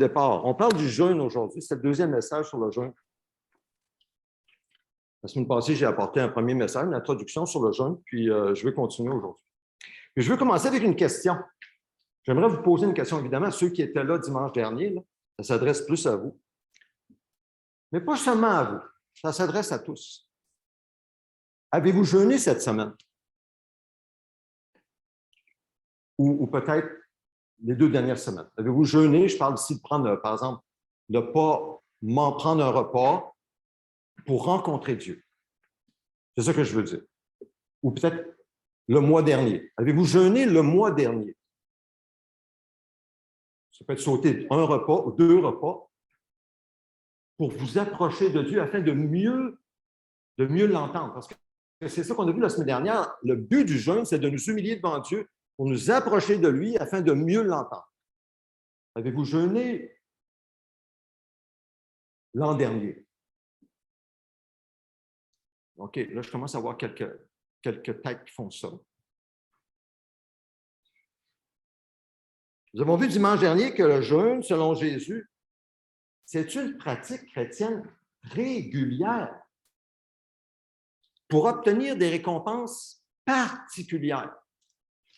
départ. On parle du jeûne aujourd'hui. C'est le deuxième message sur le jeûne. La semaine passée, j'ai apporté un premier message, une introduction sur le jeûne, puis je vais continuer aujourd'hui. Puis je vais commencer avec une question. J'aimerais vous poser une question, évidemment, à ceux qui étaient là dimanche dernier. Là, ça s'adresse plus à vous. Mais pas seulement à vous. Ça s'adresse à tous. Avez-vous jeûné cette semaine? Ou peut-être les 2 dernières semaines. Avez-vous jeûné? Je parle ici de prendre, par exemple, ne pas m'en prendre un repas pour rencontrer Dieu. C'est ça que je veux dire. Ou peut-être le mois dernier. Avez-vous jeûné le mois dernier? Ça peut être sauter un repas ou 2 repas pour vous approcher de Dieu afin de mieux l'entendre. Parce que c'est ça qu'on a vu la semaine dernière. Le but du jeûne, c'est de nous humilier devant Dieu pour nous approcher de lui afin de mieux l'entendre. Avez-vous jeûné l'an dernier? OK, là, je commence à voir quelques têtes qui font ça. Nous avons vu dimanche dernier que le jeûne, selon Jésus, c'est une pratique chrétienne régulière pour obtenir des récompenses particulières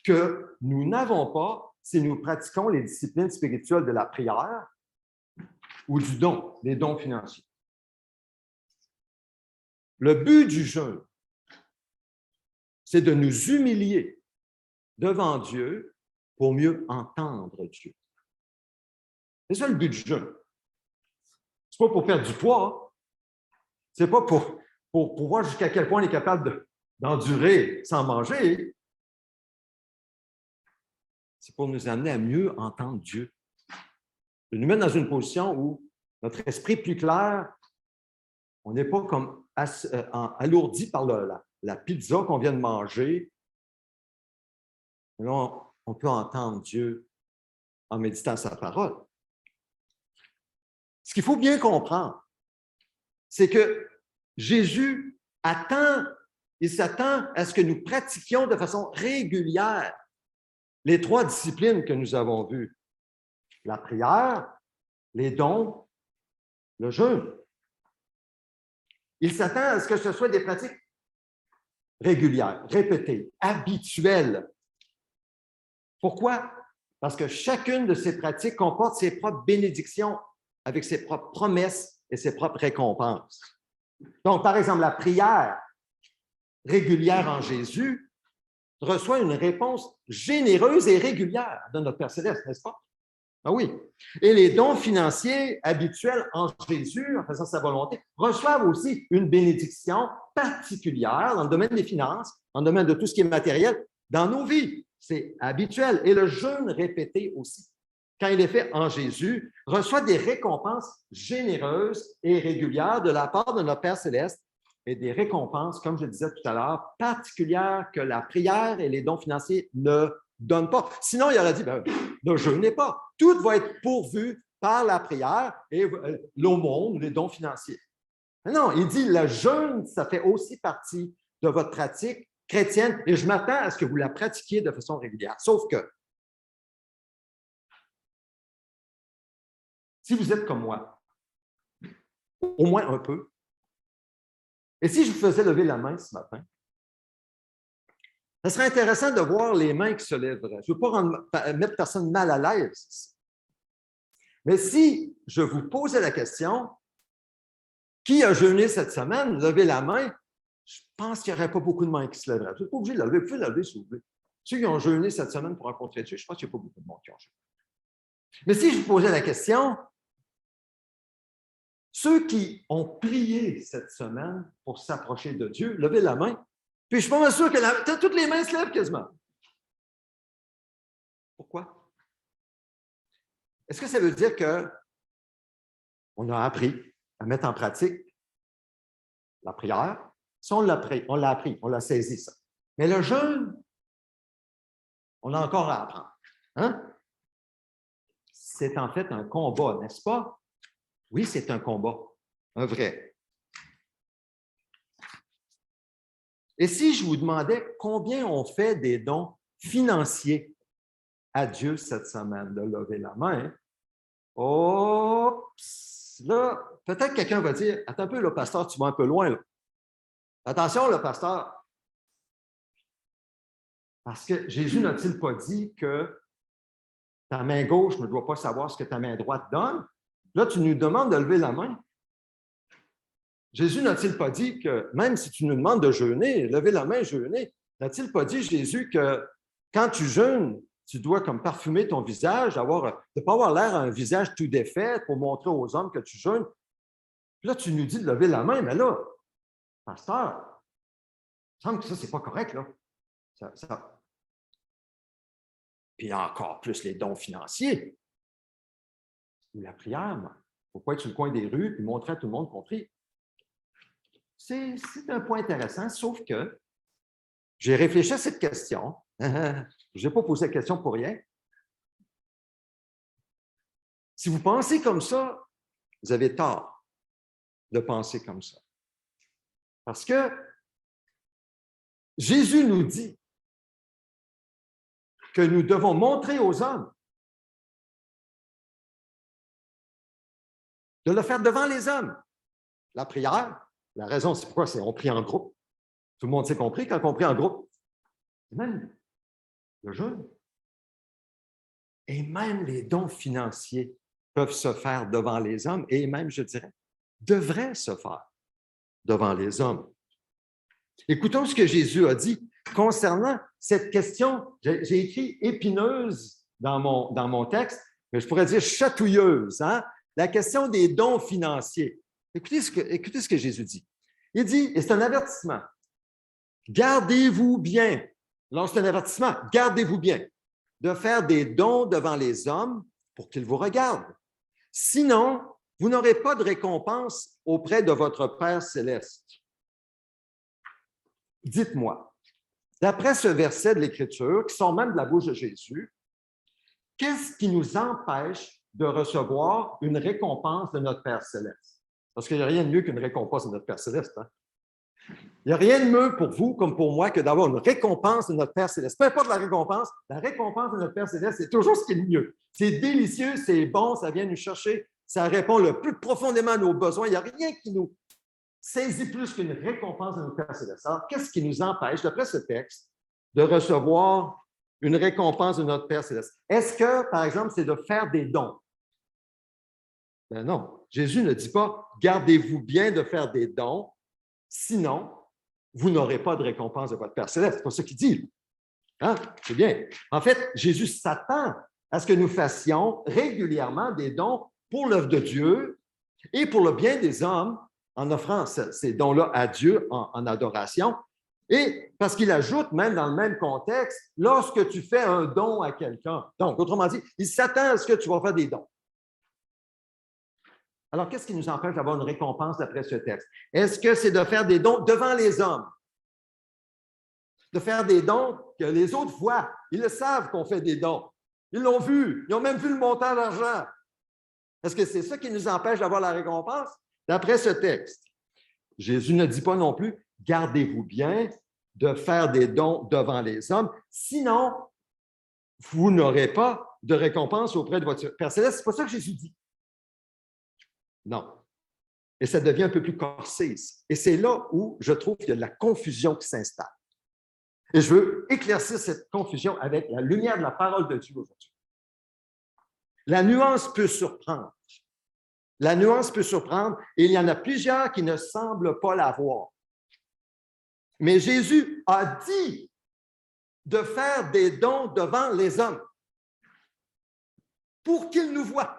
que nous n'avons pas si nous pratiquons les disciplines spirituelles de la prière ou du don, les dons financiers. Le but du jeûne, c'est de nous humilier devant Dieu pour mieux entendre Dieu. C'est ça le but du jeûne. Ce n'est pas pour perdre du poids. Ce n'est pas pour voir jusqu'à quel point on est capable d'endurer sans manger. C'est pour nous amener à mieux entendre Dieu. De nous mettre dans une position où notre esprit est plus clair, on n'est pas comme alourdi par la pizza qu'on vient de manger. Mais là, on peut entendre Dieu en méditant sa parole. Ce qu'il faut bien comprendre, c'est que Jésus s'attend à ce que nous pratiquions de façon régulière les 3 disciplines que nous avons vues. La prière, les dons, le jeûne. Il s'attend à ce que ce soit des pratiques régulières, répétées, habituelles. Pourquoi? Parce que chacune de ces pratiques comporte ses propres bénédictions avec ses propres promesses et ses propres récompenses. Donc, par exemple, la prière régulière en Jésus reçoit une réponse généreuse et régulière de notre Père Céleste, n'est-ce pas? Ah oui. Et les dons financiers habituels en Jésus, en faisant sa volonté, reçoivent aussi une bénédiction particulière dans le domaine des finances, dans le domaine de tout ce qui est matériel, dans nos vies. C'est habituel. Et le jeûne répété aussi, quand il est fait en Jésus, reçoit des récompenses généreuses et régulières de la part de notre Père Céleste et des récompenses, comme je disais tout à l'heure, particulières que la prière et les dons financiers ne donnent pas. Sinon, il aurait dit, ne jeûnez pas. Tout va être pourvu par la prière et l'aumône, les dons financiers. Mais non, il dit, le jeûne, ça fait aussi partie de votre pratique chrétienne et je m'attends à ce que vous la pratiquiez de façon régulière. Sauf que, si vous êtes comme moi, au moins un peu, et si je vous faisais lever la main ce matin, ça serait intéressant de voir les mains qui se lèveraient. Je ne veux pas mettre personne mal à l'aise. Mais si je vous posais la question, qui a jeûné cette semaine? Levez la main. Je pense qu'il n'y aurait pas beaucoup de mains qui se lèveraient. Vous n'êtes pas obligé de la lever. Vous pouvez la lever si vous voulez. Ceux qui ont jeûné cette semaine pour rencontrer Dieu, je pense qu'il n'y a pas beaucoup de monde qui ont jeûné. Mais si je vous posais la question, ceux qui ont prié cette semaine pour s'approcher de Dieu, levez la main. Puis je suis pas mal sûr que toutes les mains se lèvent quasiment. Pourquoi? Est-ce que ça veut dire qu'on a appris à mettre en pratique la prière? Si on l'a appris, on l'a saisi ça. Mais le jeûne, on a encore à apprendre. Hein? C'est en fait un combat, n'est-ce pas? Oui, c'est un combat, un vrai. Et si je vous demandais combien on fait des dons financiers à Dieu cette semaine, de lever la main, Oups! Là, peut-être quelqu'un va dire, attends un peu, le pasteur, tu vas un peu loin. Là. Attention, le pasteur. Parce que Jésus n'a-t-il pas dit que ta main gauche ne doit pas savoir ce que ta main droite donne? Là, tu nous demandes de lever la main. Jésus n'a-t-il pas dit que, même si tu nous demandes de jeûner, lever la main, jeûner, n'a-t-il pas dit, Jésus, que quand tu jeûnes, tu dois comme parfumer ton visage, de ne pas avoir l'air un visage tout défait pour montrer aux hommes que tu jeûnes? Puis là, tu nous dis de lever la main, mais là, pasteur, il me semble que ça, c'est pas correct, là. Puis encore plus les dons financiers. Ou la prière, il ne faut pas être sur le coin des rues et montrer à tout le monde qu'on prie. C'est un point intéressant, sauf que j'ai réfléchi à cette question. Je n'ai pas posé la question pour rien. Si vous pensez comme ça, vous avez tort de penser comme ça. Parce que Jésus nous dit que nous devons montrer aux hommes, de le faire devant les hommes. La prière, la raison, c'est pourquoi on prie en groupe. Tout le monde s'est compris quand on prie en groupe. Même le jeûne. Et même les dons financiers peuvent se faire devant les hommes et même, je dirais, devraient se faire devant les hommes. Écoutons ce que Jésus a dit concernant cette question. J'ai écrit épineuse dans mon texte, mais je pourrais dire chatouilleuse. Hein? La question des dons financiers. Écoutez ce que Jésus dit. Il dit, et c'est un avertissement, gardez-vous bien. Alors, c'est un avertissement, gardez-vous bien de faire des dons devant les hommes pour qu'ils vous regardent. Sinon, vous n'aurez pas de récompense auprès de votre Père céleste. Dites-moi, d'après ce verset de l'Écriture, qui sort même de la bouche de Jésus, qu'est-ce qui nous empêche de recevoir une récompense de notre Père céleste? Parce qu'il n'y a rien de mieux qu'une récompense de notre Père céleste. Hein? Il n'y a rien de mieux pour vous comme pour moi que d'avoir une récompense de notre Père céleste. Peu importe la récompense de notre Père céleste, c'est toujours ce qui est le mieux. C'est délicieux, c'est bon, ça vient nous chercher, ça répond le plus profondément à nos besoins. Il n'y a rien qui nous saisit plus qu'une récompense de notre Père céleste. Alors, qu'est-ce qui nous empêche, d'après ce texte, de recevoir une récompense de notre Père céleste? Est-ce que, par exemple, c'est de faire des dons? Ben non. Jésus ne dit pas « gardez-vous bien de faire des dons, sinon, vous n'aurez pas de récompense de votre Père céleste. » C'est pas ça qu'il dit. Hein? C'est bien. En fait, Jésus s'attend à ce que nous fassions régulièrement des dons pour l'œuvre de Dieu et pour le bien des hommes en offrant ces dons-là à Dieu en adoration. Et parce qu'il ajoute, même dans le même contexte, lorsque tu fais un don à quelqu'un. Donc, autrement dit, il s'attend à ce que tu vas faire des dons. Alors, qu'est-ce qui nous empêche d'avoir une récompense d'après ce texte? Est-ce que c'est de faire des dons devant les hommes? De faire des dons que les autres voient. Ils le savent qu'on fait des dons. Ils l'ont vu. Ils ont même vu le montant d'argent. Est-ce que c'est ça qui nous empêche d'avoir la récompense? D'après ce texte, Jésus ne dit pas non plus « gardez-vous bien de faire des dons devant les hommes, sinon, vous n'aurez pas de récompense auprès de votre Père céleste. » C'est pas ça que Jésus dit. Non. Et ça devient un peu plus corsé ici. Et c'est là où je trouve qu'il y a de la confusion qui s'installe. Et je veux éclaircir cette confusion avec la lumière de la parole de Dieu aujourd'hui. La nuance peut surprendre. La nuance peut surprendre et il y en a plusieurs qui ne semblent pas la voir. Mais Jésus a dit de faire des dons devant les hommes pour qu'ils nous voient.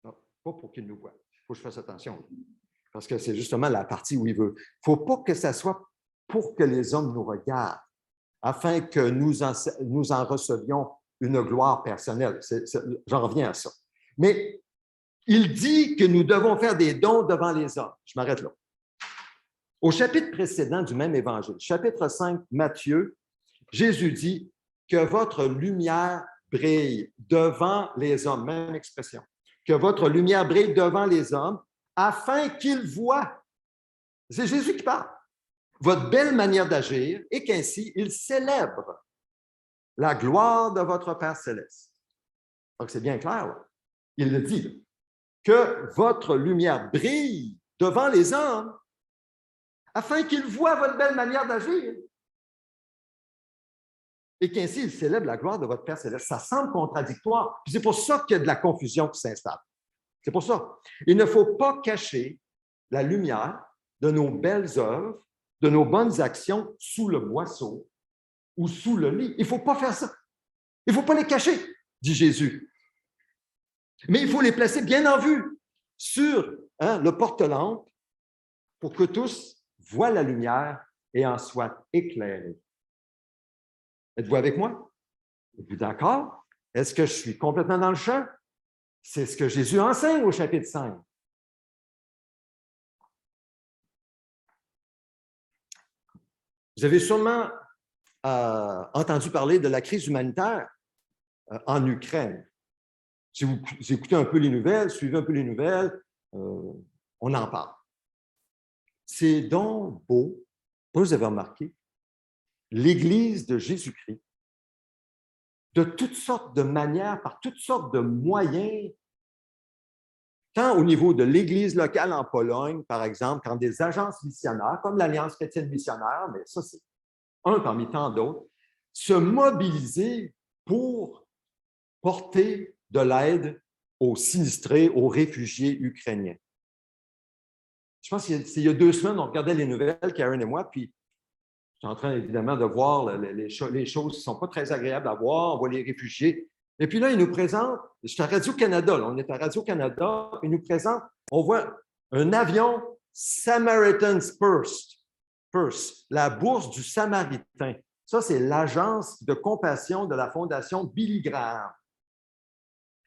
Non, pas pour qu'ils nous voient. Il faut que je fasse attention. Parce que c'est justement la partie où il veut. Il ne faut pas que ça soit pour que les hommes nous regardent, afin que nous en recevions une gloire personnelle. J'en reviens à ça. Mais il dit que nous devons faire des dons devant les hommes. Je m'arrête là. Au chapitre précédent du même évangile, chapitre 5, Matthieu, Jésus dit que votre lumière brille devant les hommes. Même expression. Que votre lumière brille devant les hommes afin qu'ils voient. C'est Jésus qui parle. Votre belle manière d'agir et qu'ainsi ils célèbrent la gloire de votre Père céleste. Donc, c'est bien clair, là. Il le dit, là, que votre lumière brille devant les hommes afin qu'ils voient votre belle manière d'agir et qu'ainsi ils célèbrent la gloire de votre Père céleste. Ça semble contradictoire. Puis c'est pour ça qu'il y a de la confusion qui s'installe. C'est pour ça. Il ne faut pas cacher la lumière de nos belles œuvres, de nos bonnes actions sous le boisseau ou sous le lit. Il ne faut pas faire ça. Il ne faut pas les cacher, dit Jésus. Mais il faut les placer bien en vue sur le porte-lampe pour que tous voient la lumière et en soient éclairés. Êtes-vous avec moi? Êtes-vous d'accord? Est-ce que je suis complètement dans le champ? C'est ce que Jésus enseigne au chapitre 5. Vous avez sûrement entendu parler de la crise humanitaire en Ukraine. Si vous écoutez un peu les nouvelles, suivez un peu les nouvelles, on en parle. C'est donc beau, vous avez remarqué, l'Église de Jésus-Christ, de toutes sortes de manières, par toutes sortes de moyens, tant au niveau de l'Église locale en Pologne, par exemple, quand des agences missionnaires, comme l'Alliance chrétienne missionnaire, mais ça, c'est un parmi tant d'autres, se mobiliser pour porter de l'aide aux sinistrés, aux réfugiés ukrainiens. Je pense qu'il y a 2 semaines, on regardait les nouvelles, Karen et moi, puis je suis en train évidemment de voir les choses qui ne sont pas très agréables à voir, on voit les réfugiés. Et puis là, ils nous présentent, je suis à Radio-Canada, on est à Radio-Canada, ils nous présentent, on voit un avion Samaritan's Purse, la bourse du Samaritain. Ça, c'est l'agence de compassion de la Fondation Billy Graham.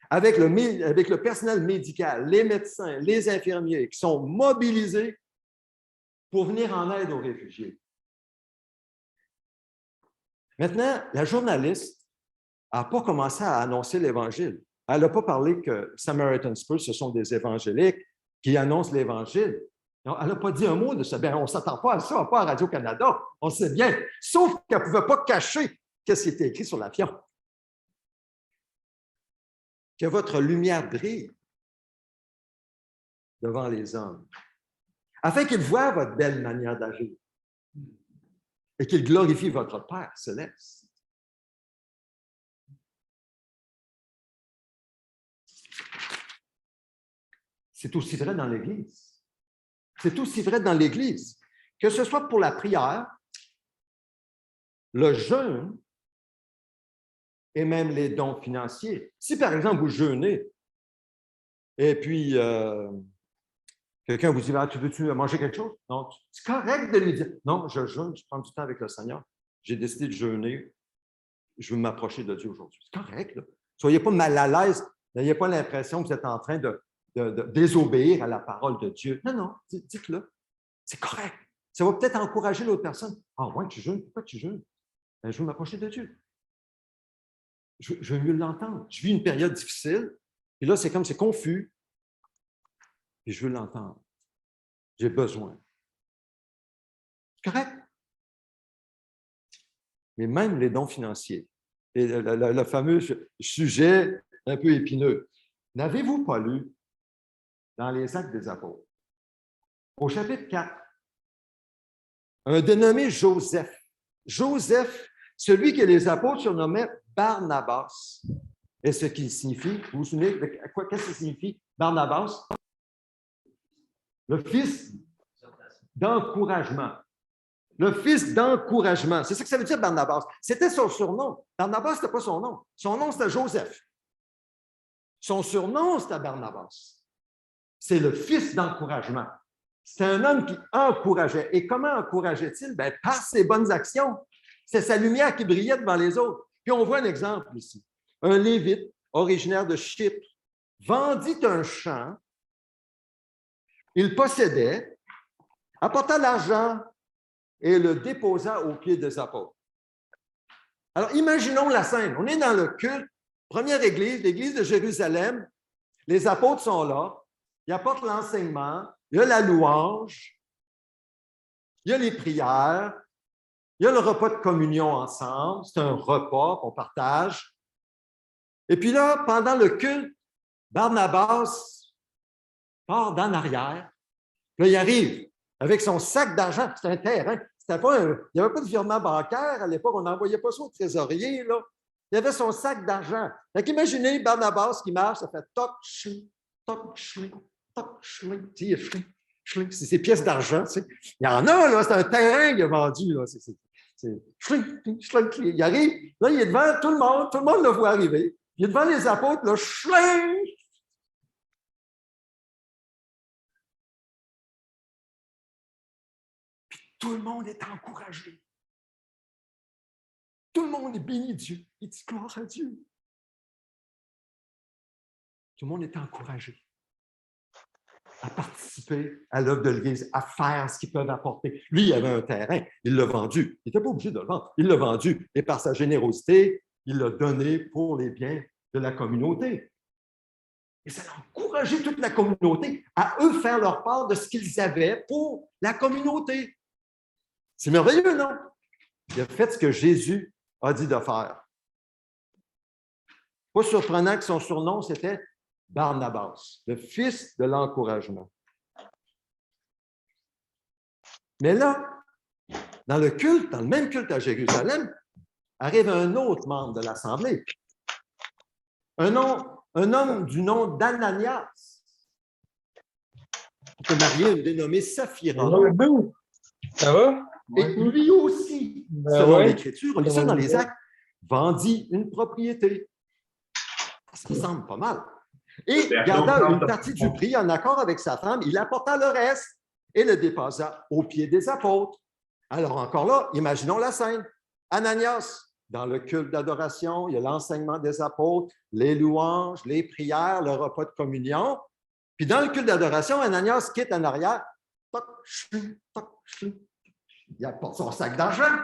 Avec le personnel médical, les médecins, les infirmiers qui sont mobilisés pour venir en aide aux réfugiés. Maintenant, la journaliste n'a pas commencé à annoncer l'Évangile. Elle n'a pas parlé que Samaritan's Purse, ce sont des évangéliques qui annoncent l'Évangile. Elle n'a pas dit un mot de ça. Bien, on ne s'attend pas à ça, pas à Radio-Canada. On sait bien. Sauf qu'elle ne pouvait pas cacher ce qui était écrit sur l'avion. Que votre lumière brille devant les hommes, afin qu'ils voient votre belle manière d'agir et qu'ils glorifient votre Père céleste. C'est aussi vrai dans l'Église. C'est aussi vrai dans l'Église, que ce soit pour la prière, le jeûne et même les dons financiers. Si, par exemple, vous jeûnez et puis quelqu'un vous dit « Tu veux-tu manger quelque chose? » Non, c'est correct de lui dire « Non, je jeûne, je prends du temps avec le Seigneur. J'ai décidé de jeûner. Je veux m'approcher de Dieu aujourd'hui. » C'est correct, là. Soyez pas mal à l'aise. N'ayez pas l'impression que vous êtes en train de désobéir à la parole de Dieu. Non, non, dites-le. C'est correct. Ça va peut-être encourager l'autre personne. « Ah ouais, tu jeûnes? Pourquoi tu jeûnes? » Ben, je veux m'approcher de Dieu. Je veux mieux l'entendre. Je vis une période difficile, puis là, c'est comme c'est confus, et je veux l'entendre. J'ai besoin. C'est correct. Mais même les dons financiers, et le fameux sujet un peu épineux. N'avez-vous pas lu dans les Actes des Apôtres, au chapitre 4, un dénommé Joseph. Joseph, celui que les apôtres surnommaient Barnabas. Et ce qui signifie, vous vous souvenez de quoi, qu'est-ce que ça signifie, Barnabas? Le fils d'encouragement. Le fils d'encouragement. C'est ça que ça veut dire, Barnabas. C'était son surnom. Barnabas, ce n'était pas son nom. Son nom, c'était Joseph. Son surnom, c'était Barnabas. C'est le fils d'encouragement. C'était un homme qui encourageait. Et comment encourageait-il? Bien, par ses bonnes actions. C'est sa lumière qui brillait devant les autres. Puis on voit un exemple ici. Un Lévite, originaire de Chypre, vendit un champ. Il possédait, apporta l'argent et le déposa aux pieds des apôtres. Alors, imaginons la scène. On est dans le culte, première église, l'église de Jérusalem. Les apôtres sont là. Ils apportent l'enseignement. Il y a la louange. Il y a les prières. Il y a le repas de communion ensemble. C'est un repas qu'on partage. Et puis là, pendant le culte, Barnabas part d'en arrière. Là, il arrive avec son sac d'argent. C'était un terrain. C'était pas il n'y avait pas de virement bancaire à l'époque. On n'envoyait pas ça au trésorier. Là. Il avait son sac d'argent. Donc, imaginez Barnabas qui marche, ça fait toc, chling, toc, chling, toc, chling. Tu sais, chling, c'est ses pièces d'argent. Tu sais. Il y en a, là, c'est un terrain qu'il a vendu. Là. Chling, chling, chling. Il arrive, là, il est devant tout le monde le voit arriver. Il est devant les apôtres, là, chling! Puis tout le monde est encouragé. Tout le monde bénit Dieu. Il dit gloire à Dieu. Tout le monde est encouragé à participer à l'œuvre de l'Église, à faire ce qu'ils peuvent apporter. Lui, il avait un terrain, il l'a vendu. Il n'était pas obligé de le vendre. Il l'a vendu et par sa générosité, il l'a donné pour les biens de la communauté. Et ça a encouragé toute la communauté à eux faire leur part de ce qu'ils avaient pour la communauté. C'est merveilleux, non? Il a fait ce que Jésus a dit de faire. Pas surprenant que son surnom, c'était Barnabas, le fils de l'encouragement. Mais là, dans le même culte à Jérusalem, arrive un autre membre de l'Assemblée. Un homme du nom d'Ananias, qui est marié à une dénommée Saphira. Ça va? Et lui aussi, selon l'Écriture, on lit ça dans les Actes, vendit une propriété. Ça ressemble pas mal. Et garda une partie du prix en accord avec sa femme, il apporta le reste et le déposa aux pieds des apôtres. Alors encore là, imaginons la scène. Ananias, dans le culte d'adoration, il y a l'enseignement des apôtres, les louanges, les prières, le repas de communion. Puis dans le culte d'adoration, Ananias quitte en arrière. Il apporte son sac d'argent.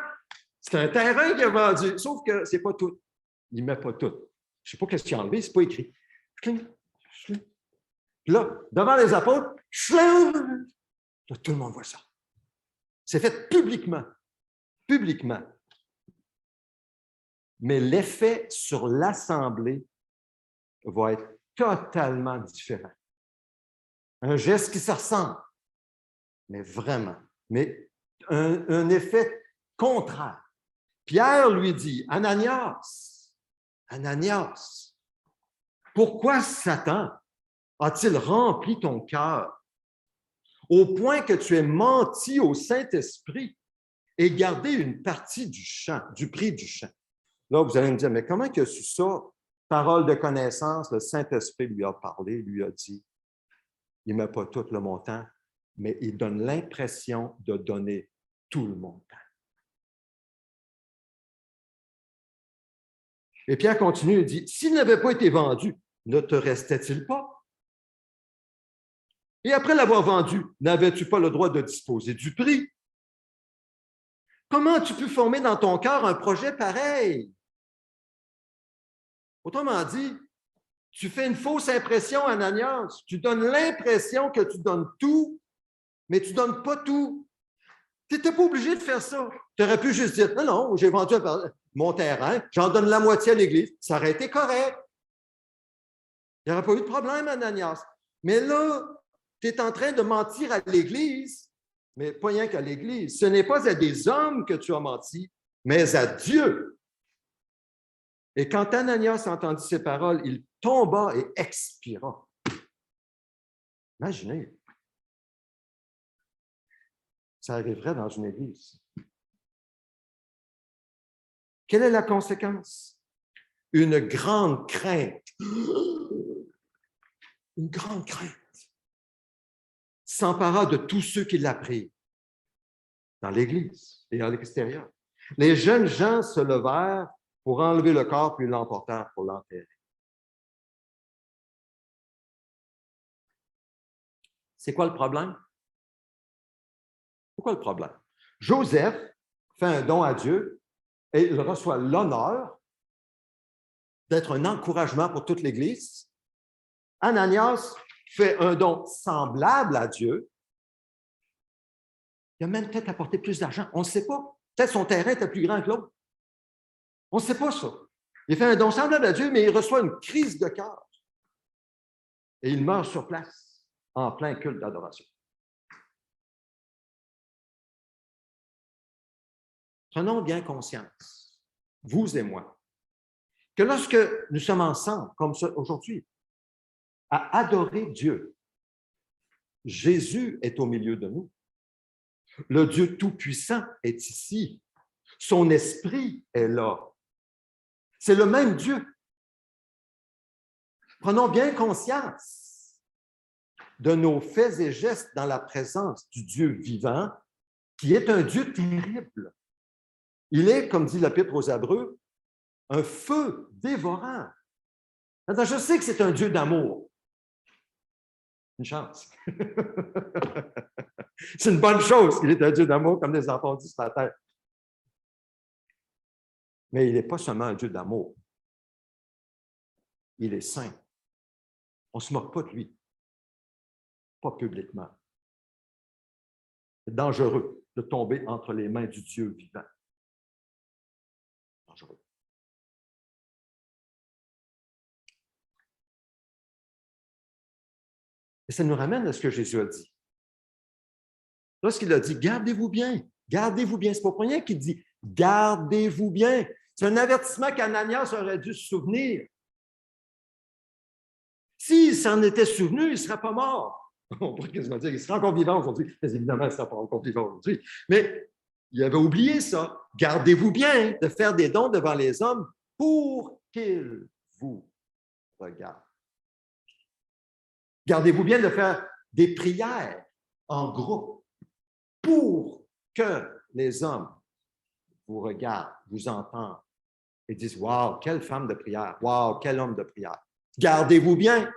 C'est un terrain qu'il a vendu. Sauf que ce n'est pas tout. Il ne met pas tout. Je ne sais pas ce qu'il a enlevé, ce n'est pas écrit. Puis là, devant les apôtres, là, tout le monde voit ça. C'est fait publiquement. Publiquement. Mais l'effet sur l'Assemblée va être totalement différent. Un geste qui se ressemble, mais vraiment. Mais un effet contraire. Pierre lui dit, Ananias, pourquoi Satan a-t-il rempli ton cœur au point que tu aies menti au Saint-Esprit et gardé une partie du prix du champ? Là, vous allez me dire, mais comment il a su ça? Parole de connaissance, le Saint-Esprit lui a parlé, lui a dit, il ne met pas tout le montant, mais il donne l'impression de donner tout le montant. Et Pierre continue et dit, s'il n'avait pas été vendu, ne te restait-il pas? Et après l'avoir vendu, n'avais-tu pas le droit de disposer du prix? Comment as-tu pu former dans ton cœur un projet pareil? Autrement dit, tu fais une fausse impression, Ananias. Tu donnes l'impression que tu donnes tout, mais tu ne donnes pas tout. Tu n'étais pas obligé de faire ça. Tu aurais pu juste dire, non, j'ai vendu mon terrain, j'en donne la moitié à l'Église. Ça aurait été correct. Il n'y aurait pas eu de problème, Ananias. Mais là, tu es en train de mentir à l'Église, mais pas rien qu'à l'Église. Ce n'est pas à des hommes que tu as menti, mais à Dieu. Et quand Ananias entendit ces paroles, il tomba et expira. Imaginez. Ça arriverait dans une église. Quelle est la conséquence? Une grande crainte. Une grande crainte s'empara de tous ceux qui l'apprirent dans l'église et à l'extérieur. Les jeunes gens se levèrent pour enlever le corps, puis l'emportèrent pour l'enterrer. C'est quoi le problème? Pourquoi le problème? Joseph fait un don à Dieu et il reçoit l'honneur d'être un encouragement pour toute l'Église. Ananias fait un don semblable à Dieu. Il a même peut-être apporté plus d'argent. On ne sait pas. Peut-être son terrain était plus grand que l'autre. On ne sait pas ça. Il fait un don semblable à Dieu, mais il reçoit une crise de cœur. Et il meurt sur place, en plein culte d'adoration. Prenons bien conscience, vous et moi, que lorsque nous sommes ensemble, comme ça aujourd'hui, à adorer Dieu, Jésus est au milieu de nous. Le Dieu Tout-Puissant est ici. Son esprit est là. C'est le même Dieu. Prenons bien conscience de nos faits et gestes dans la présence du Dieu vivant, qui est un Dieu terrible. Il est, comme dit l'Épître aux Hébreux, un feu dévorant. Maintenant, je sais que c'est un Dieu d'amour. Une chance. C'est une bonne chose qu'il est un Dieu d'amour, comme les enfants disent sur la terre. Mais il n'est pas seulement un Dieu d'amour. Il est saint. On ne se moque pas de lui. Pas publiquement. C'est dangereux de tomber entre les mains du Dieu vivant. Dangereux. Et ça nous ramène à ce que Jésus a dit. Lorsqu'il a dit « Gardez-vous bien, gardez-vous bien », ce n'est pas pour rien qu'il dit « Gardez-vous bien ». C'est un avertissement qu'Ananias aurait dû se souvenir. S'il s'en était souvenu, il ne serait pas mort. On pourrait quasiment dire qu'il serait encore vivant aujourd'hui. Mais évidemment, il ne serait pas encore vivant aujourd'hui. Mais il avait oublié ça. Gardez-vous bien de faire des dons devant les hommes pour qu'ils vous regardent. Gardez-vous bien de faire des prières en groupe pour que les hommes vous regardent, vous entendent et disent « Wow, quelle femme de prière! Wow, quel homme de prière! » Gardez-vous bien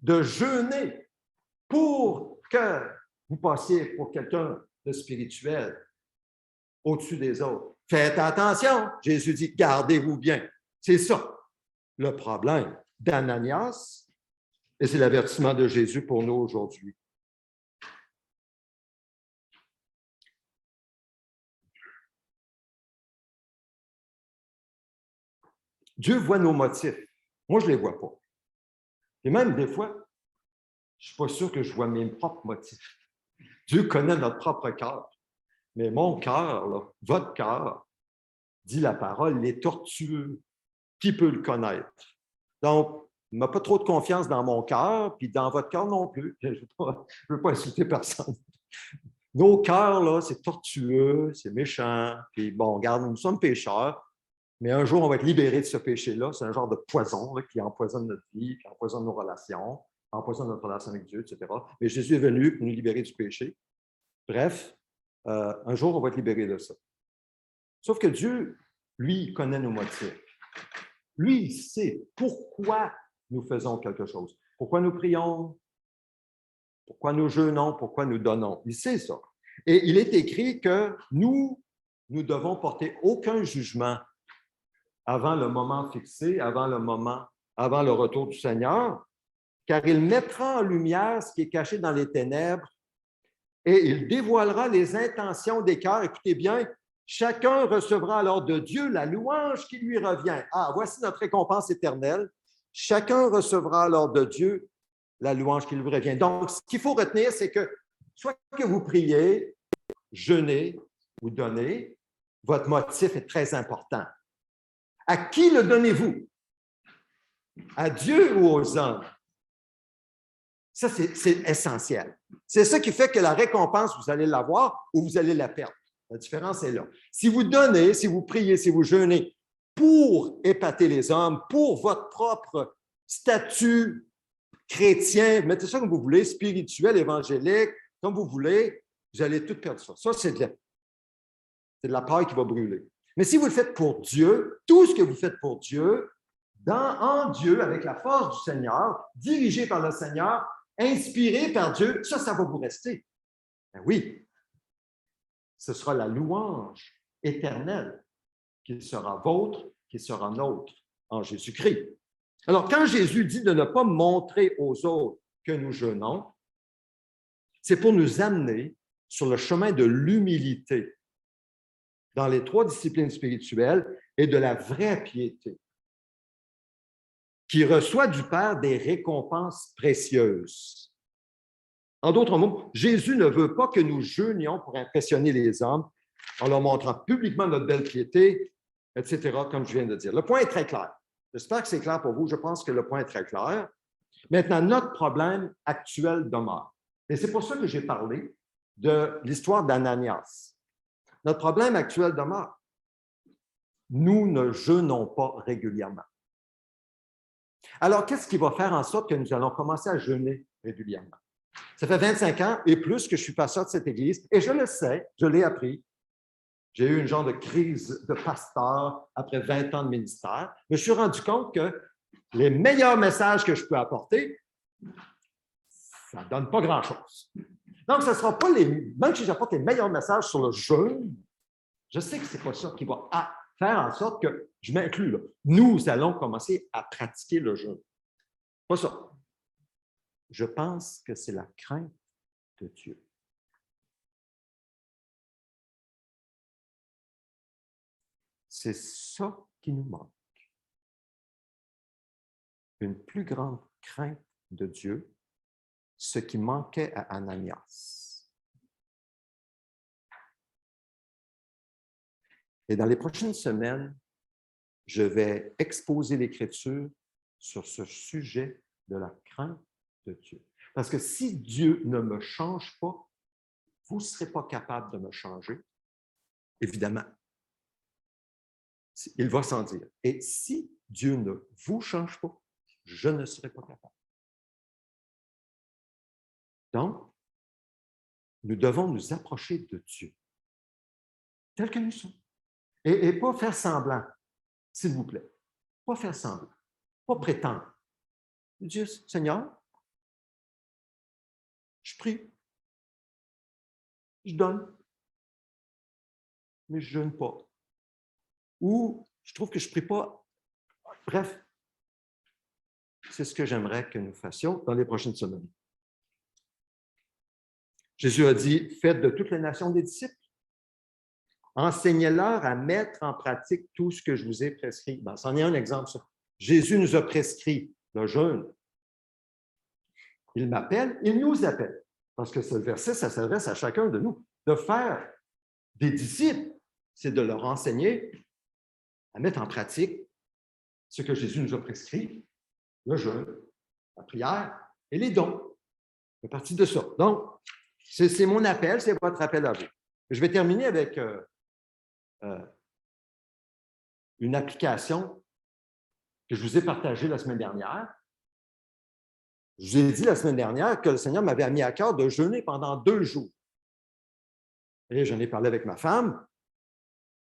de jeûner pour que vous passiez pour quelqu'un de spirituel au-dessus des autres. Faites attention, Jésus dit, gardez-vous bien. C'est ça le problème d'Ananias, et c'est l'avertissement de Jésus pour nous aujourd'hui. Dieu voit nos motifs. Moi, je ne les vois pas. Et même des fois, je ne suis pas sûr que je vois mes propres motifs. Dieu connaît notre propre cœur. Mais mon cœur, là, votre cœur, dit la parole, il est tortueux. Qui peut le connaître? Donc, je n'ai pas trop de confiance dans mon cœur, puis dans votre cœur non plus. Je ne veux pas insulter personne. Nos cœurs, là, c'est tortueux, c'est méchant. Puis bon, regarde, nous sommes pécheurs, mais un jour, on va être libérés de ce péché-là. C'est un genre de poison là, qui empoisonne notre vie, qui empoisonne nos relations, empoisonne notre relation avec Dieu, etc. Mais Jésus est venu pour nous libérer du péché. Bref, un jour, on va être libérés de ça. Sauf que Dieu, lui, connaît nos motifs. Lui, il sait pourquoi nous faisons quelque chose. Pourquoi nous prions, pourquoi nous jeûnons, pourquoi nous donnons. Il sait ça. Et il est écrit que nous devons porter aucun jugement avant le moment fixé, avant le retour du Seigneur, car il mettra en lumière ce qui est caché dans les ténèbres et il dévoilera les intentions des cœurs. Écoutez bien, chacun recevra alors de Dieu la louange qui lui revient. Ah, voici notre récompense éternelle. Chacun recevra alors de Dieu la louange qui lui revient. Donc, ce qu'il faut retenir, c'est que soit que vous priez, jeûnez ou donnez, votre motif est très important. À qui le donnez-vous? À Dieu ou aux hommes? Ça, c'est essentiel. C'est ça qui fait que la récompense, vous allez l'avoir ou vous allez la perdre. La différence est là. Si vous donnez, si vous priez, si vous jeûnez pour épater les hommes, pour votre propre statut chrétien, mettez ça comme vous voulez, spirituel, évangélique, comme vous voulez, vous allez tout perdre ça. Ça, c'est de la paille qui va brûler. Mais si vous le faites pour Dieu, tout ce que vous faites pour Dieu, en Dieu, avec la force du Seigneur, dirigé par le Seigneur, inspiré par Dieu, ça va vous rester. Ben oui, ce sera la louange éternelle qui sera vôtre, qui sera nôtre en Jésus-Christ. Alors, quand Jésus dit de ne pas montrer aux autres que nous jeûnons, c'est pour nous amener sur le chemin de l'humilité dans les 3 disciplines spirituelles et de la vraie piété, qui reçoit du Père des récompenses précieuses. En d'autres mots, Jésus ne veut pas que nous jeûnions pour impressionner les hommes en leur montrant publiquement notre belle piété, etc., comme je viens de dire. Le point est très clair. J'espère que c'est clair pour vous. Je pense que le point est très clair. Maintenant, notre problème actuel demeure. Et c'est pour ça que j'ai parlé de l'histoire d'Ananias. Notre problème actuel demeure. Nous ne jeûnons pas régulièrement. Alors, qu'est-ce qui va faire en sorte que nous allons commencer à jeûner régulièrement? Ça fait 25 ans et plus que je suis pasteur de cette Église, et je le sais, je l'ai appris. J'ai eu une genre de crise de pasteur après 20 ans de ministère, mais je suis rendu compte que les meilleurs messages que je peux apporter, ça ne donne pas grand-chose. Donc, ce ne sera pas même si j'apporte les meilleurs messages sur le jeûne, je sais que ce n'est pas ça qui va faire en sorte que, je m'inclus là, nous allons commencer à pratiquer le jeûne. Pas ça. Je pense que c'est la crainte de Dieu. C'est ça qui nous manque. Une plus grande crainte de Dieu, ce qui manquait à Ananias. Et dans les prochaines semaines, je vais exposer l'Écriture sur ce sujet de la crainte de Dieu. Parce que si Dieu ne me change pas, vous ne serez pas capable de me changer, évidemment. Il va sans dire. Et si Dieu ne vous change pas, je ne serai pas capable. Donc, nous devons nous approcher de Dieu, tel que nous sommes. Et pas faire semblant, s'il vous plaît. Pas faire semblant, pas prétendre. Dieu, Seigneur, je prie, je donne, mais je ne jeûne pas. Ou je trouve que je ne prie pas. Bref, c'est ce que j'aimerais que nous fassions dans les prochaines semaines. Jésus a dit, faites de toutes les nations des disciples. Enseignez-leur à mettre en pratique tout ce que je vous ai prescrit. Ben, c'en est un exemple, ça. Jésus nous a prescrit le jeûne. Il m'appelle, il nous appelle. Parce que ce verset, ça s'adresse à chacun de nous. De faire des disciples, c'est de leur enseigner à mettre en pratique ce que Jésus nous a prescrit, le jeûne, la prière et les dons. C'est partie de ça. Donc, c'est mon appel, c'est votre appel à vous. Je vais terminer avec une application que je vous ai partagée la semaine dernière. Je vous ai dit la semaine dernière que le Seigneur m'avait mis à cœur de jeûner pendant 2 jours. Et j'en ai parlé avec ma femme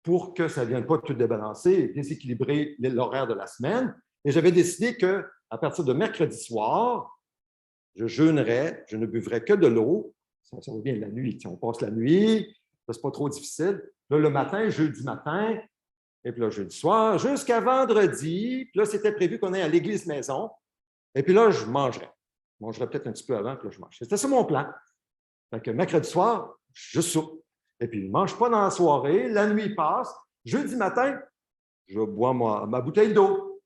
pour que ça ne vienne pas tout débalancer et déséquilibrer l'horaire de la semaine. Et j'avais décidé qu'à partir de mercredi soir, je jeûnerais, je ne buvrais que de l'eau. Ça va bien la nuit. On passe la nuit, ce n'est pas trop difficile. Là, le matin, jeudi matin, et puis là, jeudi soir, jusqu'à vendredi. Puis là, c'était prévu qu'on aille à l'église maison. Et puis là, je mangerais. Je mangerais peut-être un petit peu avant, puis là, je mange. C'était ça mon plan. Fait que mercredi soir, je soupe. Et puis, je ne mange pas dans la soirée. La nuit passe. Jeudi matin, je bois ma bouteille d'eau.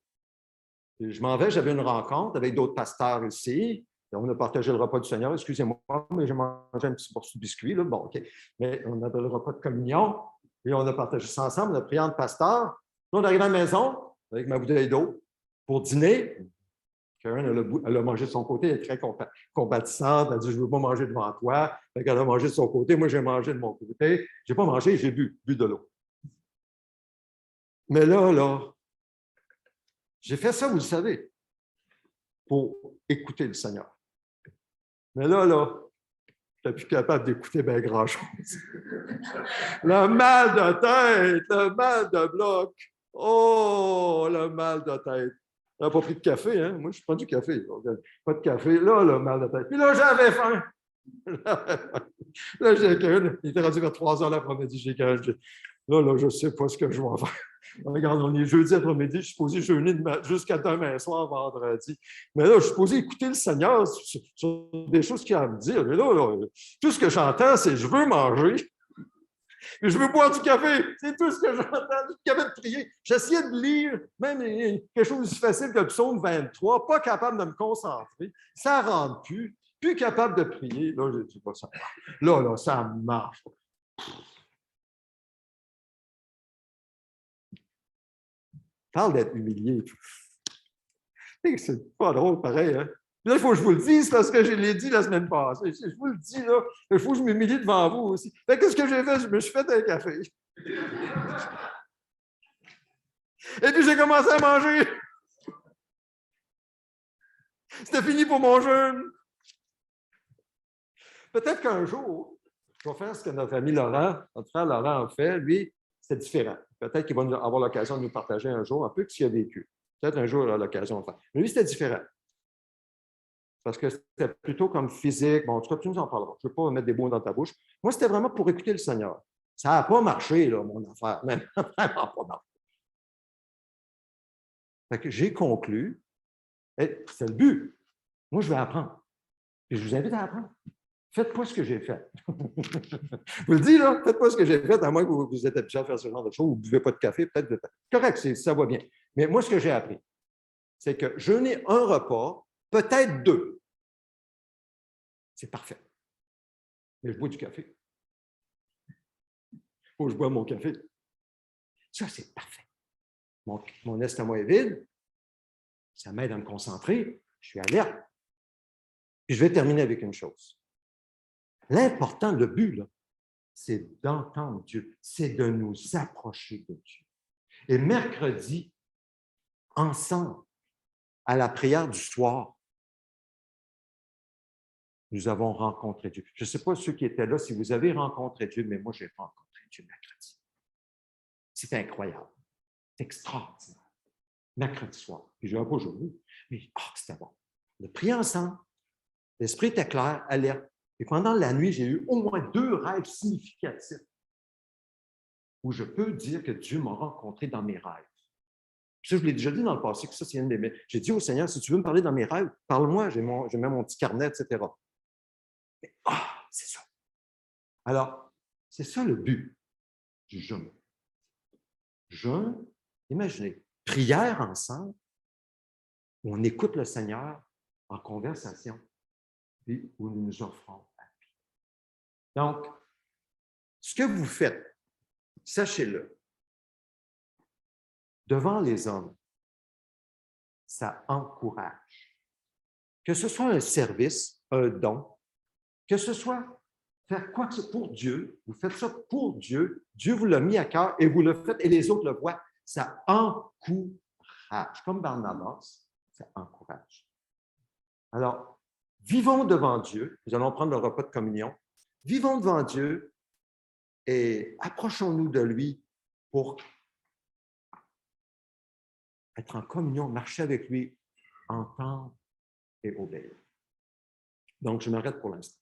Et je m'en vais, j'avais une rencontre avec d'autres pasteurs ici. Et on a partagé le repas du Seigneur. Excusez-moi, mais j'ai mangé un petit morceau de biscuit. Là. Bon, OK. Mais on avait le repas de communion. Et on a partagé ça ensemble, on a prié entre pasteurs. Puis on est arrivé à la maison avec ma bouteille d'eau pour dîner. Karen, elle a mangé de son côté, elle est très compatissante. Elle a dit, je ne veux pas manger devant toi. Elle a mangé de son côté, moi j'ai mangé de mon côté. Je n'ai pas mangé, j'ai bu de l'eau. Mais là, j'ai fait ça, vous le savez, pour écouter le Seigneur. Mais là, je n'étais plus capable d'écouter bien grand-chose. Le mal de tête, le mal de bloc. Oh, le mal de tête. On n'a pas pris de café, hein? Moi, je prends du café. Pas de café. Là, le mal de tête. Puis là, j'avais faim. Là, il était rendu vers 3 heures l'après-midi. Là, je ne sais pas ce que je vais faire. Regarde, on est jeudi après-midi, je suis supposé jeûner jusqu'à demain soir, vendredi. Mais là, je suis supposé écouter le Seigneur sur des choses qu'il a à me dire. Mais là, tout ce que j'entends, c'est « je veux manger ». Mais je veux boire du café. C'est tout ce que j'entends. Du café de prier. J'essayais de lire, même quelque chose aussi facile que le psaume 23, pas capable de me concentrer. Ça ne rentre plus. Plus capable de prier. Là, je dis pas ça. Là, ça marche. Parle d'être humilié. C'est pas drôle, pareil. Hein? Là, il faut que je vous le dise parce que je l'ai dit la semaine passée. Je vous le dis, là. Il faut que je m'humilie devant vous aussi. Qu'est-ce que j'ai fait? Je me suis fait un café. Et puis, j'ai commencé à manger. C'était fini pour mon jeûne. Peut-être qu'un jour, je vais faire ce que notre ami Laurent, notre frère Laurent a fait. Lui, c'est différent. Peut-être qu'il va avoir l'occasion de nous partager un jour un peu ce qu'il a vécu. Peut-être un jour, il aura l'occasion de faire. Mais lui, c'était différent. Parce que c'était plutôt comme physique. Bon, en tout cas, tu nous en parleras. Je ne veux pas mettre des mots dans ta bouche. Moi, c'était vraiment pour écouter le Seigneur. Ça n'a pas marché, là, mon affaire. Même vraiment pas marché. Fait que j'ai conclu, c'est le but. Moi, je vais apprendre. Et je vous invite à apprendre. Faites pas ce que j'ai fait. Je vous le dis, là, faites pas ce que j'ai fait, à moins que vous êtes habitué à faire ce genre de choses, vous ne buvez pas de café, peut-être. Correct, ça va bien. Mais moi, ce que j'ai appris, c'est que jeûner un repas, peut-être deux. C'est parfait. Mais je bois du café. Il faut que je bois mon café. Ça, c'est parfait. Mon estomac est vide. Ça m'aide à me concentrer. Je suis alerte. Puis je vais terminer avec une chose. L'important, le but, là, c'est d'entendre Dieu. C'est de nous approcher de Dieu. Et mercredi, ensemble, à la prière du soir, nous avons rencontré Dieu. Je ne sais pas ceux qui étaient là, si vous avez rencontré Dieu, mais moi, j'ai rencontré Dieu mercredi. C'est incroyable. C'est extraordinaire. Mercredi soir. Puis je ne l'ai pas aujourd'hui, mais c'était bon. On a prié ensemble. L'esprit était clair, alerte. Et pendant la nuit, j'ai eu au moins 2 rêves significatifs où je peux dire que Dieu m'a rencontré dans mes rêves. Puis ça, je l'ai déjà dit dans le passé, que ça, c'est une des... J'ai dit au Seigneur, si tu veux me parler dans mes rêves, parle-moi, j'ai même mon petit carnet, etc. Mais, c'est ça. Alors, c'est ça le but du jeûne. Jeûne, imaginez, prière ensemble, où on écoute le Seigneur en conversation, puis où nous nous offrons à lui. Donc, ce que vous faites, sachez-le, devant les hommes, ça encourage. Que ce soit un service, un don, que ce soit faire quoi que ce soit pour Dieu, vous faites ça pour Dieu, Dieu vous l'a mis à cœur et vous le faites et les autres le voient, ça encourage. Comme Barnabas, ça encourage. Alors, vivons devant Dieu, nous allons prendre le repas de communion, vivons devant Dieu et approchons-nous de lui pour être en communion, marcher avec lui, entendre et obéir. Donc, je m'arrête pour l'instant.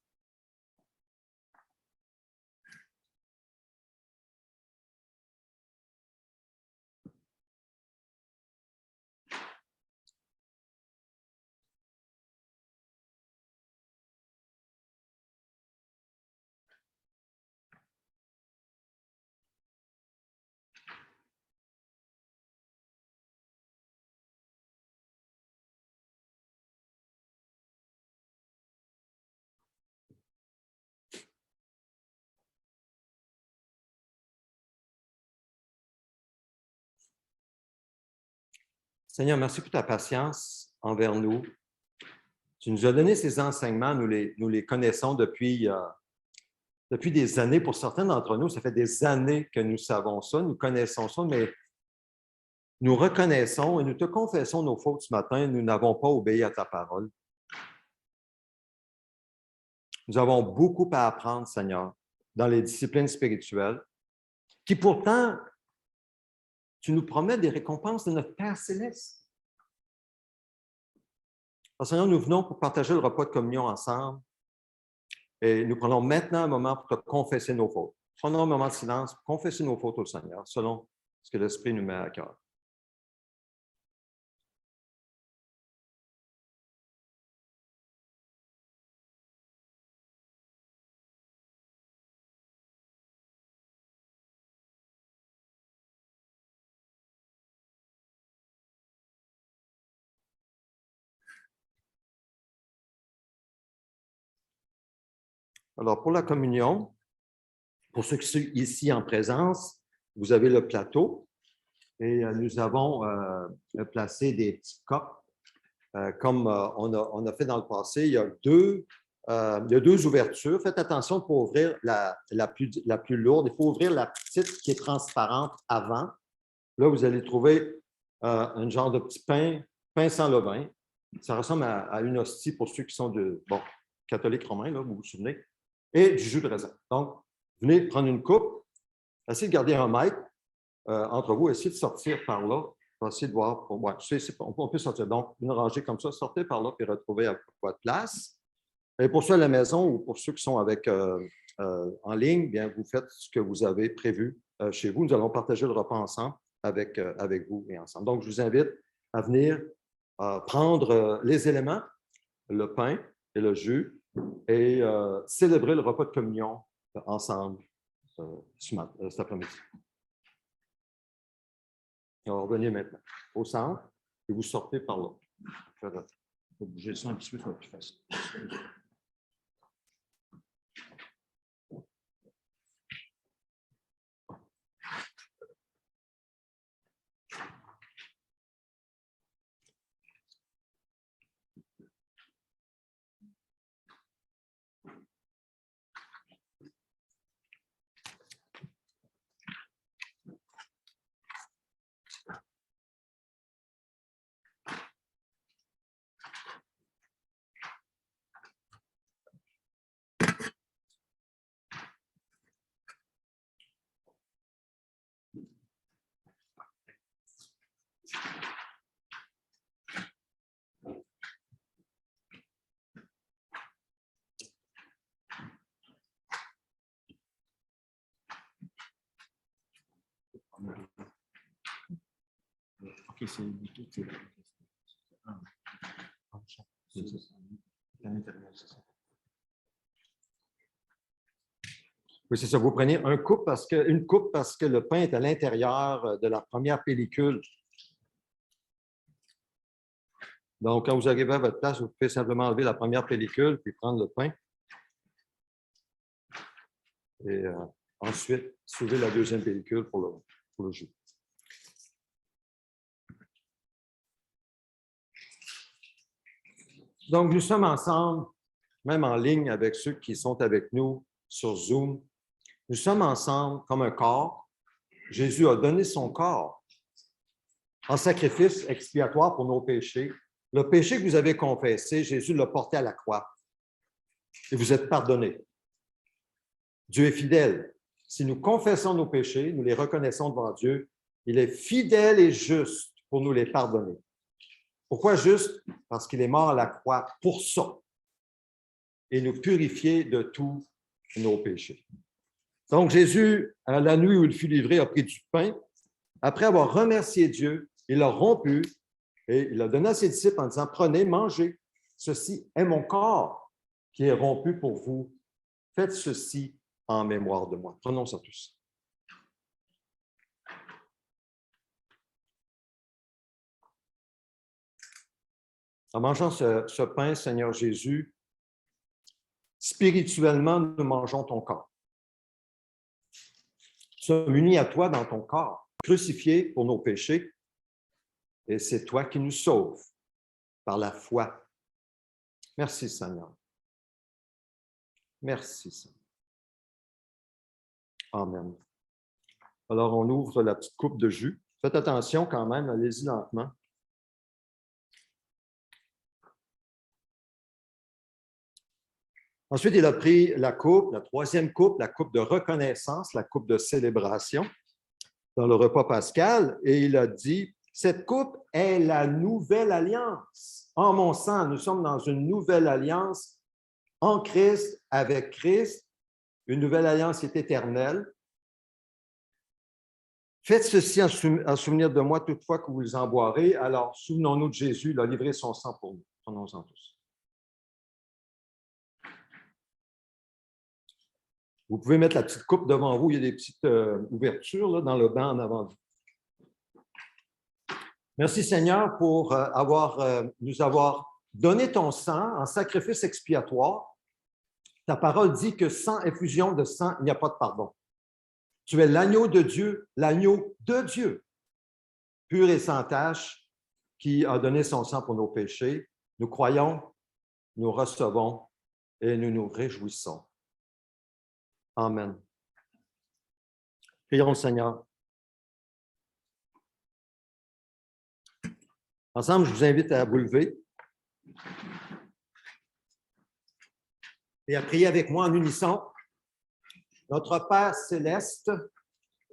Seigneur, merci pour ta patience envers nous. Tu nous as donné ces enseignements, nous les connaissons depuis des années. Pour certains d'entre nous, ça fait des années que nous savons ça, nous connaissons ça, mais nous reconnaissons et nous te confessons nos fautes ce matin. Nous n'avons pas obéi à ta parole. Nous avons beaucoup à apprendre, Seigneur, dans les disciplines spirituelles, qui pourtant, tu nous promets des récompenses de notre Père céleste. Alors, Seigneur, nous venons pour partager le repas de communion ensemble et nous prenons maintenant un moment pour te confesser nos fautes. Prenons un moment de silence pour confesser nos fautes au Seigneur, selon ce que l'Esprit nous met à cœur. Alors, pour la communion, pour ceux qui sont ici en présence, vous avez le plateau et nous avons placé des petits cups. Comme on a fait dans le passé, il y a deux ouvertures. Faites attention pour ouvrir la plus lourde. Il faut ouvrir la petite qui est transparente avant. Là, vous allez trouver un genre de petit pain sans levain. Ça ressemble à une hostie pour ceux qui sont catholiques romains, là, vous vous souvenez, et du jus de raisin. Donc, venez prendre une coupe, essayez de garder un mètre entre vous, essayez de sortir par là. On va essayer de voir. On peut sortir. Donc, une rangée comme ça, sortez par là et retrouvez à votre place. Et pour ceux à la maison ou pour ceux qui sont en ligne, bien, vous faites ce que vous avez prévu chez vous. Nous allons partager le repas ensemble avec vous et ensemble. Donc, je vous invite à venir prendre les éléments, le pain et le jus, et célébrer le repas de communion ensemble cet après-midi. Alors, venez maintenant au centre et vous sortez par là. Il faut bouger ça un petit peu, ça va être plus facile. OK, c'est YouTube, c'est à l'intérieur, c'est ça. Oui, c'est ça. Vous prenez une coupe parce que le pain est à l'intérieur de la première pellicule. Donc, quand vous arrivez à votre place, vous pouvez simplement enlever la première pellicule puis prendre le pain. Et ensuite, soulever la deuxième pellicule pour le jus. Donc, nous sommes ensemble, même en ligne avec ceux qui sont avec nous sur Zoom. Nous sommes ensemble comme un corps. Jésus a donné son corps en sacrifice expiatoire pour nos péchés. Le péché que vous avez confessé, Jésus l'a porté à la croix. Et vous êtes pardonnés. Dieu est fidèle. Si nous confessons nos péchés, nous les reconnaissons devant Dieu, il est fidèle et juste pour nous les pardonner. Pourquoi juste? Parce qu'il est mort à la croix pour ça et nous purifier de tous nos péchés. Donc, Jésus, à la nuit où il fut livré, a pris du pain. Après avoir remercié Dieu, il l'a rompu et il l'a donné à ses disciples en disant, prenez, mangez. Ceci est mon corps qui est rompu pour vous. Faites ceci en mémoire de moi. Prenons ça tous. En mangeant ce pain, Seigneur Jésus, spirituellement, nous mangeons ton corps. Nous sommes unis à toi dans ton corps, crucifié pour nos péchés, et c'est toi qui nous sauves par la foi. Merci, Seigneur. Merci, Seigneur. Amen. Alors, on ouvre la petite coupe de jus. Faites attention quand même, allez-y lentement. Ensuite, il a pris la coupe, la troisième coupe, la coupe de reconnaissance, la coupe de célébration dans le repas pascal, et il a dit, cette coupe est la nouvelle alliance. En mon sang, nous sommes dans une nouvelle alliance en Christ, avec Christ, une nouvelle alliance qui est éternelle. Faites ceci en souvenir de moi toutefois que vous les en boirez. Alors, souvenons-nous de Jésus, il a livré son sang pour nous. Prenons-en tous. Vous pouvez mettre la petite coupe devant vous. Il y a des petites ouvertures là, dans le banc en avant de vous. Merci Seigneur pour nous avoir donné ton sang en sacrifice expiatoire Ta parole dit que sans effusion de sang, il n'y a pas de pardon. Tu es l'agneau de Dieu, pur et sans tache, qui a donné son sang pour nos péchés. Nous croyons, nous recevons et nous nous réjouissons. Amen. Prions le Seigneur. Ensemble, je vous invite à vous lever et à prier avec moi en unisson. Notre Père céleste,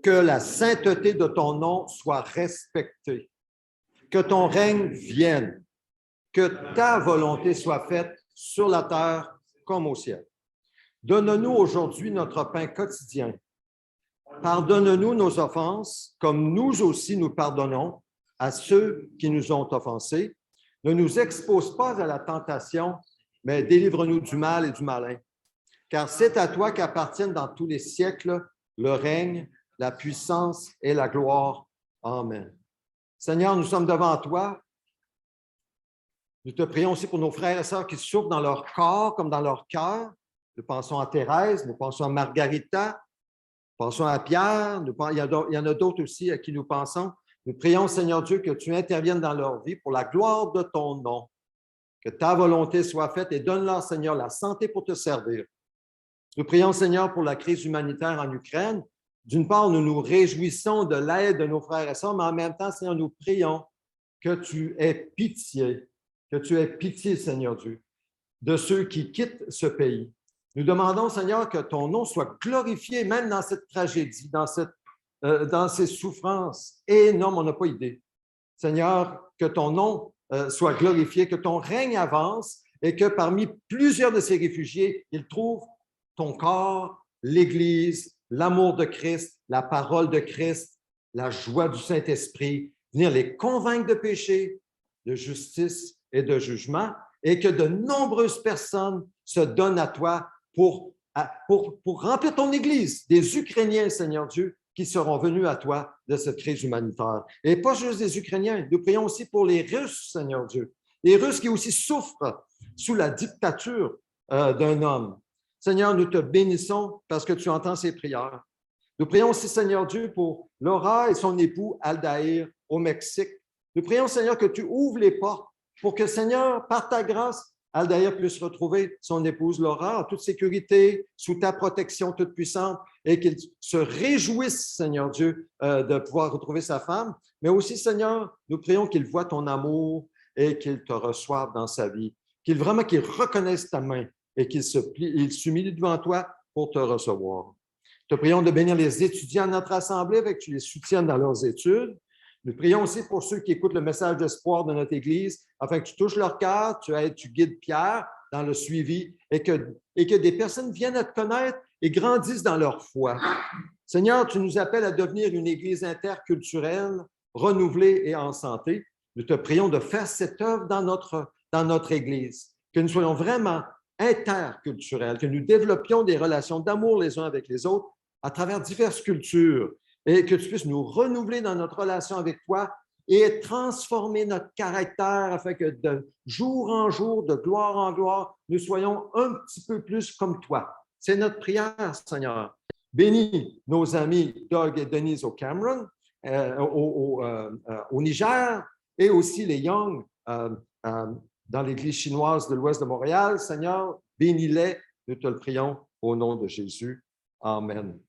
que la sainteté de ton nom soit respectée, que ton règne vienne, que ta volonté soit faite sur la terre comme au ciel. Donne-nous aujourd'hui notre pain quotidien. Pardonne-nous nos offenses, comme nous aussi nous pardonnons à ceux qui nous ont offensés. Ne nous expose pas à la tentation, mais délivre-nous du mal et du malin. Car c'est à toi qu'appartiennent dans tous les siècles le règne, la puissance et la gloire. Amen. Seigneur, nous sommes devant toi. Nous te prions aussi pour nos frères et sœurs qui souffrent dans leur corps comme dans leur cœur. Nous pensons à Thérèse, nous pensons à Margarita, nous pensons à Pierre, il y en a d'autres aussi à qui nous pensons. Nous prions, Seigneur Dieu, que tu interviennes dans leur vie pour la gloire de ton nom, que ta volonté soit faite et donne-leur, Seigneur, la santé pour te servir. Nous prions, Seigneur, pour la crise humanitaire en Ukraine. D'une part, nous nous réjouissons de l'aide de nos frères et sœurs, mais en même temps, Seigneur, nous prions que tu aies pitié, Seigneur Dieu, de ceux qui quittent ce pays. Nous demandons, Seigneur, que ton nom soit glorifié, même dans cette tragédie, dans ces souffrances énormes, on n'a pas idée. Seigneur, que ton nom soit glorifié, que ton règne avance et que parmi plusieurs de ces réfugiés, ils trouvent ton corps, l'Église, l'amour de Christ, la parole de Christ, la joie du Saint-Esprit, venir les convaincre de péché, de justice et de jugement, et que de nombreuses personnes se donnent à toi pour remplir ton Église, des Ukrainiens, Seigneur Dieu, qui seront venus à toi de cette crise humanitaire. Et pas juste des Ukrainiens, nous prions aussi pour les Russes, Seigneur Dieu, les Russes qui aussi souffrent sous la dictature d'un homme. Seigneur, nous te bénissons parce que tu entends ces prières. Nous prions aussi, Seigneur Dieu, pour Laura et son époux Aldaïr au Mexique. Nous prions, Seigneur, que tu ouvres les portes pour que, Seigneur, par ta grâce, Aldaïr puisse retrouver son épouse Laura en toute sécurité, sous ta protection toute puissante, et qu'il se réjouisse, Seigneur Dieu, de pouvoir retrouver sa femme. Mais aussi, Seigneur, nous prions qu'il voie ton amour et qu'il te reçoive dans sa vie, qu'il reconnaisse ta main et qu'il s'humilie devant toi pour te recevoir. Te prions de bénir les étudiants de notre assemblée avec que tu les soutiennes dans leurs études. Nous prions aussi pour ceux qui écoutent le message d'espoir de notre Église, afin que tu touches leur cœur, tu guides Pierre dans le suivi et que des personnes viennent à te connaître et grandissent dans leur foi. Seigneur, tu nous appelles à devenir une Église interculturelle, renouvelée et en santé. Nous te prions de faire cette œuvre dans notre Église, que nous soyons vraiment interculturels, que nous développions des relations d'amour les uns avec les autres à travers diverses cultures et que tu puisses nous renouveler dans notre relation avec toi et transformer notre caractère afin que de jour en jour, de gloire en gloire, nous soyons un petit peu plus comme toi. C'est notre prière, Seigneur. Bénis nos amis Doug et Denise au Cameroun, au Niger et aussi les Young dans l'Église chinoise de l'Ouest de Montréal. Seigneur, bénis-les, nous te le prions au nom de Jésus. Amen.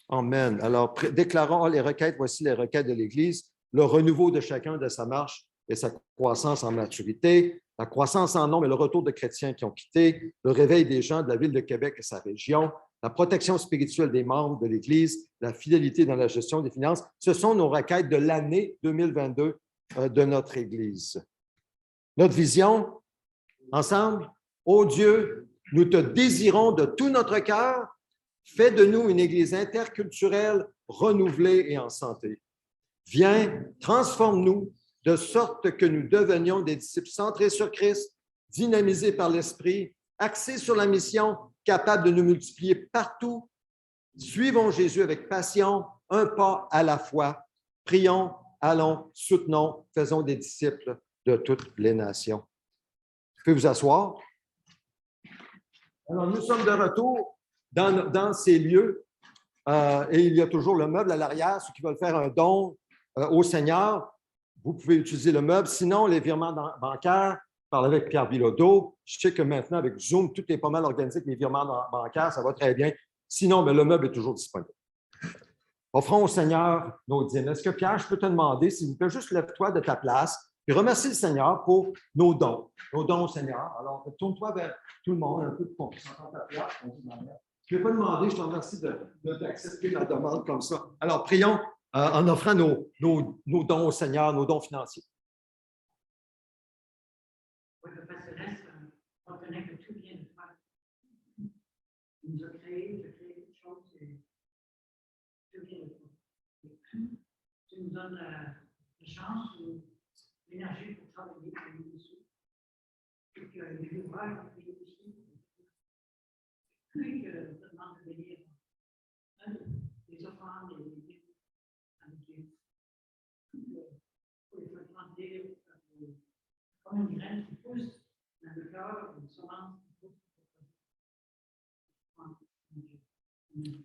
Amen. Alors, déclarons les requêtes. Voici les requêtes de l'Église. Le renouveau de chacun de sa marche et sa croissance en maturité, la croissance en nombre et le retour de chrétiens qui ont quitté, le réveil des gens de la ville de Québec et sa région, la protection spirituelle des membres de l'Église, la fidélité dans la gestion des finances. Ce sont nos requêtes de l'année 2022 de notre Église. Notre vision, ensemble, ô Dieu, nous te désirons de tout notre cœur. Fais de nous une Église interculturelle, renouvelée et en santé. Viens, transforme-nous de sorte que nous devenions des disciples centrés sur Christ, dynamisés par l'Esprit, axés sur la mission, capables de nous multiplier partout. Suivons Jésus avec passion, un pas à la fois. Prions, allons, soutenons, faisons des disciples de toutes les nations. Vous pouvez vous asseoir. Alors, nous sommes de retour dans ces lieux et il y a toujours le meuble à l'arrière. Ceux qui veulent faire un don au Seigneur, vous pouvez utiliser le meuble. Sinon, les virements bancaires, je parlais avec Pierre Bilodeau. Je sais que maintenant, avec Zoom, tout est pas mal organisé avec les virements bancaires. Ça va très bien. Sinon, mais le meuble est toujours disponible. Offrons au Seigneur nos dîmes. Est-ce que Pierre, je peux te demander, s'il vous plaît, juste lève-toi de ta place et remercie le Seigneur pour nos dons au Seigneur. Alors, tourne-toi vers tout le monde, un peu pour qu'on puisse entendre ta place. Je ne vais pas demander, je te remercie d'accepter ma demande comme ça. Alors, prions en offrant nos dons au Seigneur, nos dons financiers. Oui, le Père Céleste, on reconnaît que tout vient de toi. Il nous a créé toutes choses et tout vient de toi. Tu nous donnes la chance ou l'énergie pour travailler pour nous dessus. Et que les ouvrages ont payé aussi. Puis que je te demande de bénir les offrandes et les livres avec Dieu. Pour les faire grandir comme une graine qui pousse dans le cœur, une semence qui pousse.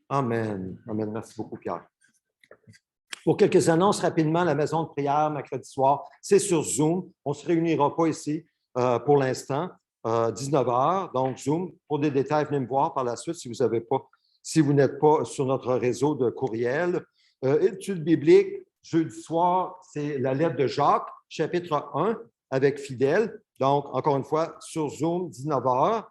Amen. Amen. Merci beaucoup, Pierre. Pour quelques annonces rapidement, la maison de prière, mercredi soir, c'est sur Zoom. On ne se réunira pas ici pour l'instant. 19h, donc Zoom. Pour des détails, venez me voir par la suite si vous n'êtes pas sur notre réseau de courriel. Étude biblique, jeudi soir, c'est la lettre de Jacques, chapitre 1, avec Fidèle. Donc, encore une fois, sur Zoom, 19h,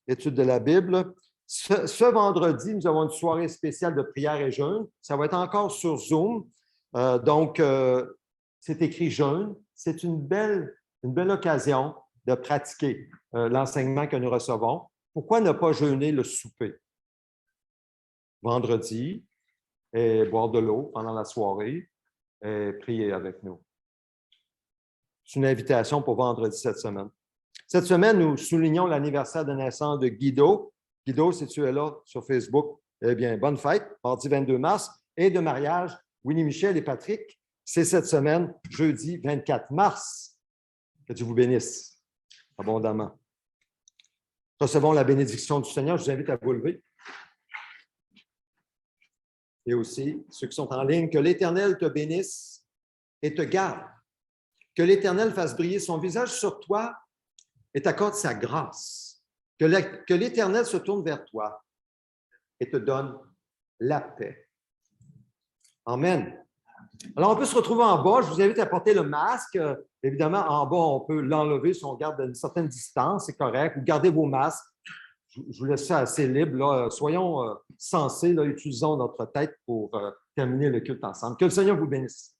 étude de la Bible. Ce vendredi, nous avons une soirée spéciale de prière et jeûne. Ça va être encore sur Zoom. Donc, c'est écrit jeûne. C'est une belle occasion de pratiquer l'enseignement que nous recevons. Pourquoi ne pas jeûner le souper? Vendredi, et boire de l'eau pendant la soirée et prier avec nous. C'est une invitation pour vendredi cette semaine. Cette semaine, nous soulignons l'anniversaire de naissance de Guido. Guido, si tu es là sur Facebook, eh bien, bonne fête, mardi 22 mars, et de mariage, Winnie Michel et Patrick. C'est cette semaine, jeudi 24 mars. Que Dieu vous bénisse abondamment. Recevons la bénédiction du Seigneur. Je vous invite à vous lever. Et aussi, ceux qui sont en ligne, que l'Éternel te bénisse et te garde. Que l'Éternel fasse briller son visage sur toi et t'accorde sa grâce. Que l'Éternel se tourne vers toi et te donne la paix. Amen. Alors, on peut se retrouver en bas. Je vous invite à porter le masque. Évidemment, en bas, on peut l'enlever si on garde une certaine distance, c'est correct. Vous gardez vos masques. Je vous laisse ça assez libre. Là. Soyons sensés, là, utilisons notre tête pour terminer le culte ensemble. Que le Seigneur vous bénisse.